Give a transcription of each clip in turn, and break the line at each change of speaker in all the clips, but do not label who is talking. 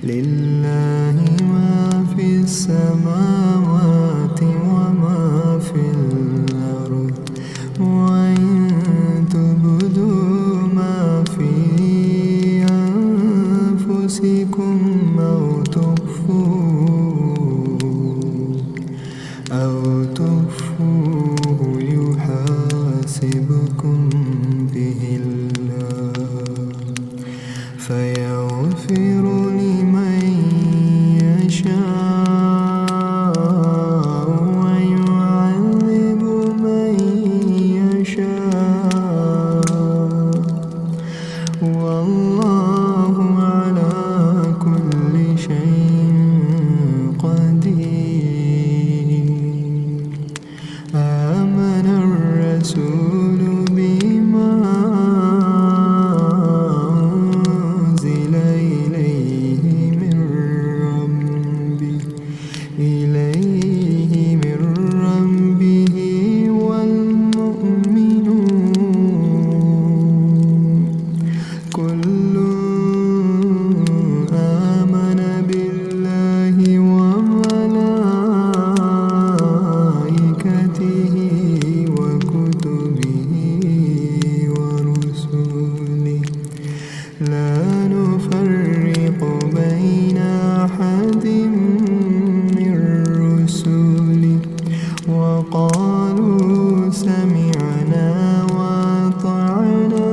لله ما في السماوات وما في الأرض وإن تبدوا ما في أنفسكم أو تخفوه يحاسبكم به الله فيغفر لمن يشاء ويعذب من يشاء والله على كل شيء قدير. آمن الرسول بما أنزل إليه من ربه والمؤمنون كل آمن بالله وملائكته وكتبه ورسله لا نفرق بين أحد من رسله وقالوا سمعنا وأطعنا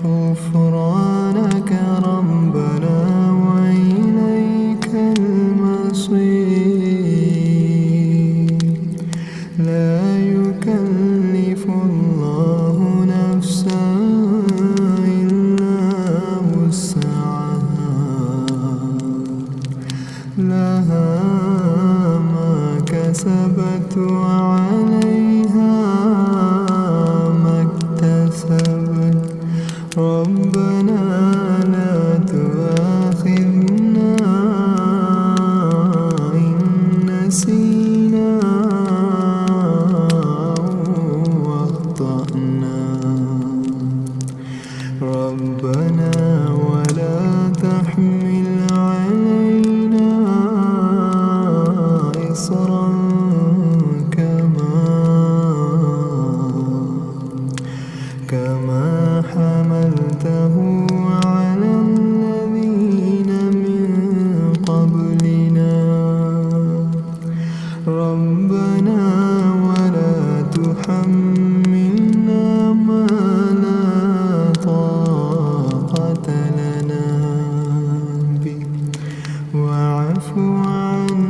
غفرانك ربنا وإليك المصير. لا يكلف الله نفسا إلا وسعها لها ما كسبت وعليها ما اكتسبت ربنا لا تؤاخذنا إن نسينا أو أخطأنا ربنا ولا تحمل علينا إصرا كما حملته على الذين من قبلنا ربنا ولا تحملنا ما لا طاقة لنا به واعف عنا